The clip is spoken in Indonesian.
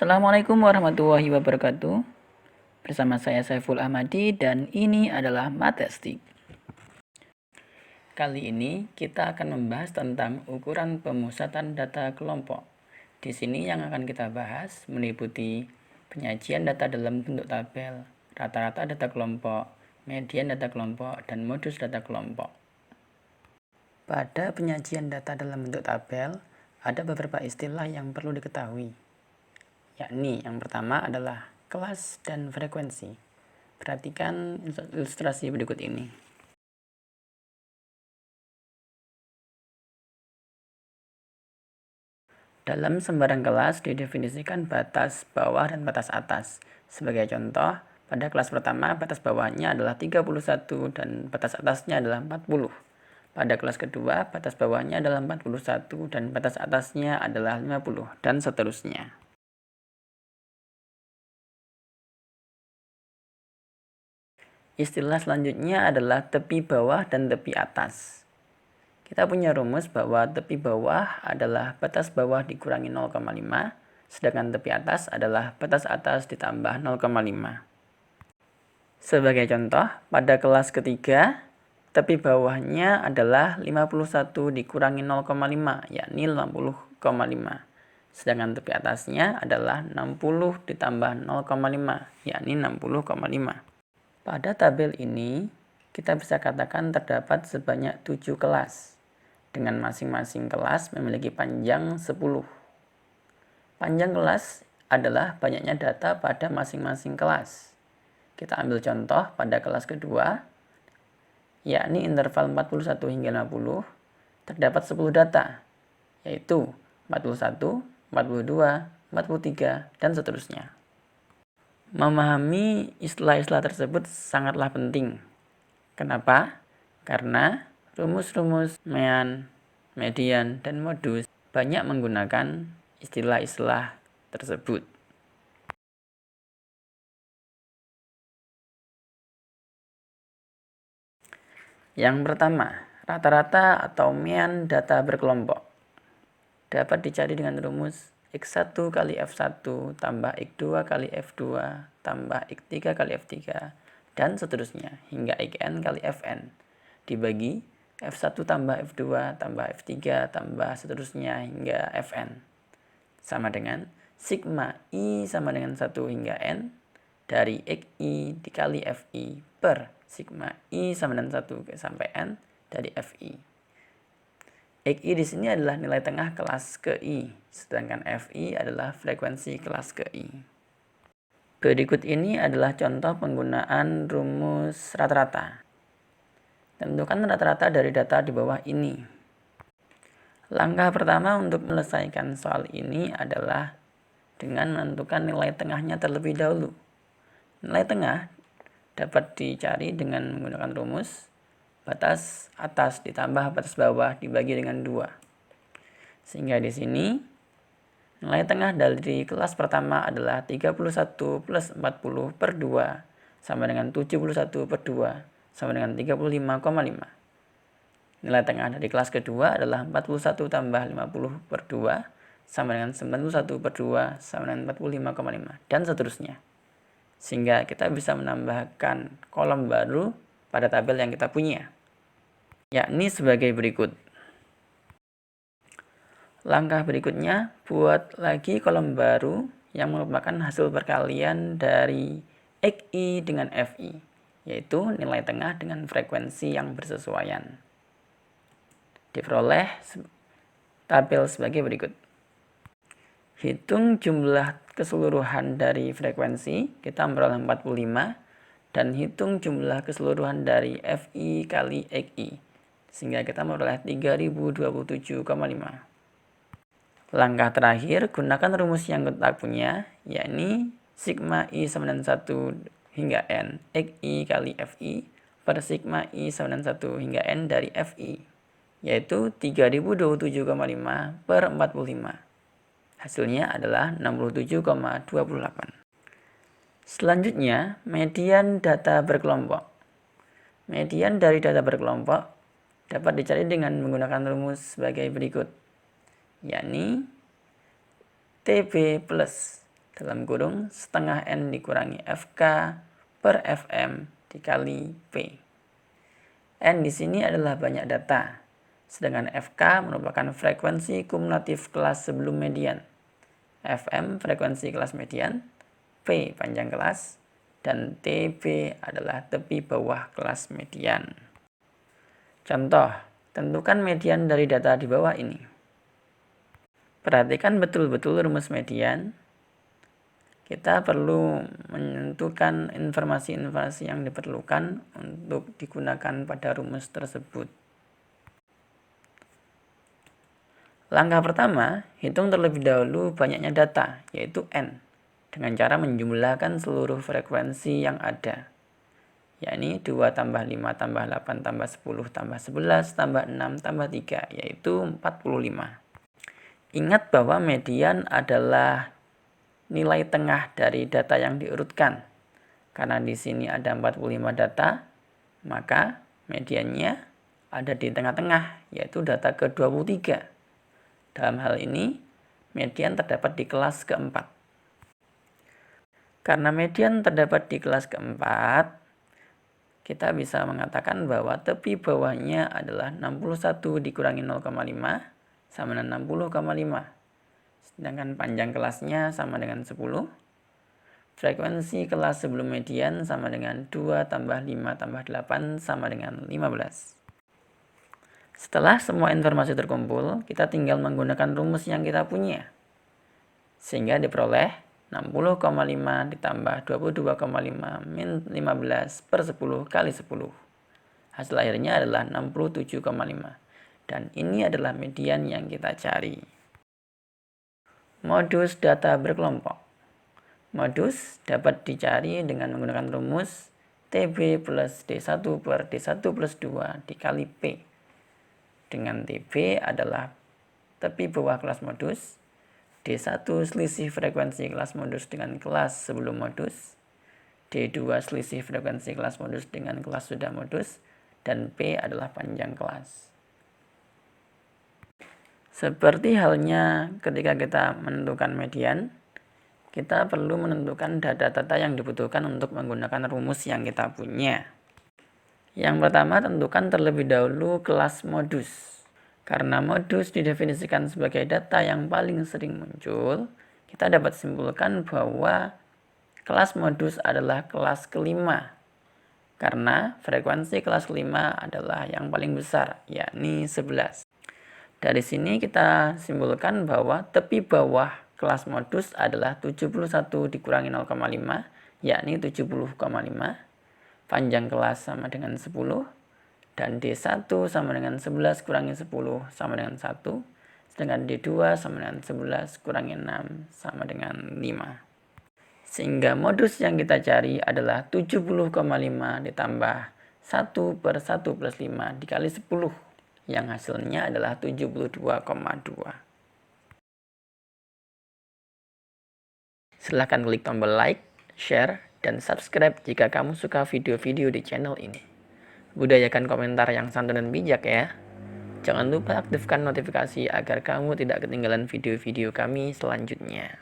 Assalamualaikum warahmatullahi wabarakatuh. Bersama saya Saiful Ahmadi dan ini adalah Matestik. Kali ini kita akan membahas tentang ukuran pemusatan data kelompok. Di sini yang akan kita bahas meliputi penyajian data dalam bentuk tabel, rata-rata data kelompok, median data kelompok, dan modus data kelompok. Pada penyajian data dalam bentuk tabel, ada beberapa istilah yang perlu diketahui, yakni yang pertama adalah kelas dan frekuensi. Perhatikan ilustrasi berikut ini. Dalam sembarang kelas didefinisikan batas bawah dan batas atas. Sebagai contoh, pada kelas pertama batas bawahnya adalah 31 dan batas atasnya adalah 40. Pada kelas kedua batas bawahnya adalah 41 dan batas atasnya adalah 50 dan seterusnya. Istilah selanjutnya adalah tepi bawah dan tepi atas. Kita punya rumus bahwa tepi bawah adalah batas bawah dikurangi 0,5, sedangkan tepi atas adalah batas atas ditambah 0,5. Sebagai contoh, pada kelas ketiga, tepi bawahnya adalah 51 dikurangi 0,5, yakni 50,5. Sedangkan tepi atasnya adalah 60 ditambah 0,5, yakni 60,5. Pada tabel ini, kita bisa katakan terdapat sebanyak 7 kelas, dengan masing-masing kelas memiliki panjang 10. Panjang kelas adalah banyaknya data pada masing-masing kelas. Kita ambil contoh pada kelas kedua, yakni interval 41 hingga 60, terdapat 10 data, yaitu 41, 42, 43, dan seterusnya. Memahami istilah-istilah tersebut sangatlah penting. Kenapa? Karena rumus-rumus mean, median, dan modus banyak menggunakan istilah-istilah tersebut. Yang pertama, rata-rata atau mean data berkelompok dapat dicari dengan rumus X1 kali F1 tambah X2 kali F2 tambah X3 kali F3 dan seterusnya hingga Xn kali Fn dibagi F1 tambah F2 tambah F3 tambah seterusnya hingga Fn sama dengan sigma I sama dengan 1 hingga N dari Xi dikali Fi per sigma I sama dengan 1 sampai N dari Fi. Xi di sini adalah nilai tengah kelas ke I, sedangkan Fi adalah frekuensi kelas ke I. Berikut ini adalah contoh penggunaan rumus rata-rata. Tentukan rata-rata dari data di bawah ini. Langkah pertama untuk menyelesaikan soal ini adalah dengan menentukan nilai tengahnya terlebih dahulu. Nilai tengah dapat dicari dengan menggunakan rumus batas atas ditambah batas bawah dibagi dengan 2. Sehingga di sini nilai tengah dari kelas pertama adalah 31 plus 40 per 2 sama dengan 71 per 2 sama dengan 35,5. Nilai tengah dari kelas kedua adalah 41 tambah 50 per 2 sama dengan 91 per 2 sama dengan 45,5 dan seterusnya. Sehingga kita bisa menambahkan kolom baru pada tabel yang kita punya, yakni sebagai berikut. Langkah berikutnya, buat lagi kolom baru yang merupakan hasil perkalian dari Xi dengan Fi, yaitu nilai tengah dengan frekuensi yang bersesuaian. Diperoleh tabel sebagai berikut. Hitung jumlah keseluruhan dari frekuensi, kita memperoleh 45, dan hitung jumlah keseluruhan dari Fi kali Xi, sehingga kita memperoleh 3027,5. Langkah terakhir, gunakan rumus yang kita punya, yakni sigma I sama dengan 1 hingga N Xi kali Fi per sigma I sama dengan 1 hingga N dari Fi, yaitu 3027,5 per 45. Hasilnya adalah 67,28. Selanjutnya, median data berkelompok. Median dari data berkelompok dapat dicari dengan menggunakan rumus sebagai berikut, yakni TB plus dalam kurung setengah N dikurangi FK per FM dikali P. N di sini adalah banyak data, sedangkan FK merupakan frekuensi kumulatif kelas sebelum median. FM frekuensi kelas median, P panjang kelas, dan TB adalah tepi bawah kelas median. Contoh, tentukan median dari data di bawah ini. Perhatikan betul-betul rumus median. Kita perlu menentukan informasi-informasi yang diperlukan untuk digunakan pada rumus tersebut. Langkah pertama, hitung terlebih dahulu banyaknya data, yaitu N, dengan cara menjumlahkan seluruh frekuensi yang ada, yakni 2 tambah 5 tambah 8 tambah 10 tambah 11 tambah 6 tambah 3, yaitu 45. Ingat bahwa median adalah nilai tengah dari data yang diurutkan. Karena di sini ada 45 data, maka mediannya ada di tengah-tengah, yaitu data ke-23. Dalam hal ini, median terdapat di kelas keempat. Karena median terdapat di kelas keempat, kita bisa mengatakan bahwa tepi bawahnya adalah 61 dikurangi 0,5 sama dengan 60,5. Sedangkan panjang kelasnya sama dengan 10. Frekuensi kelas sebelum median sama dengan 2 tambah 5 tambah 8 sama dengan 15. Setelah semua informasi terkumpul, kita tinggal menggunakan rumus yang kita punya. Sehingga diperoleh 60,5 ditambah 22,5 min 15 per 10 kali 10. Hasil akhirnya adalah 67,5. Dan ini adalah median yang kita cari. Modus data berkelompok. Modus dapat dicari dengan menggunakan rumus TB plus D1 per D1 plus 2 dikali P. Dengan TB adalah tepi bawah kelas modus, D1 selisih frekuensi kelas modus dengan kelas sebelum modus, D2 selisih frekuensi kelas modus dengan kelas sudah modus, dan P adalah panjang kelas. Seperti halnya ketika kita menentukan median, kita perlu menentukan data-data yang dibutuhkan untuk menggunakan rumus yang kita punya. Yang pertama, tentukan terlebih dahulu kelas modus. Karena modus didefinisikan sebagai data yang paling sering muncul, kita dapat simpulkan bahwa kelas modus adalah kelas kelima. Karena frekuensi kelas kelima adalah yang paling besar, yakni 11. Dari sini kita simpulkan bahwa tepi bawah kelas modus adalah 71 dikurangi 0,5, yakni 70,5. Panjang kelas sama dengan 10. Dan D1 sama dengan 11 kurangi 10 sama dengan 1. Sedangkan D2 sama dengan 11 kurangi 6 sama dengan 5. Sehingga modus yang kita cari adalah 70,5 ditambah 1 per 1 plus 5 dikali 10. Yang hasilnya adalah 72,2. Silahkan klik tombol like, share, dan subscribe jika kamu suka video-video di channel ini. Budayakan komentar yang santun dan bijak ya. Jangan lupa aktifkan notifikasi agar kamu tidak ketinggalan video-video kami selanjutnya.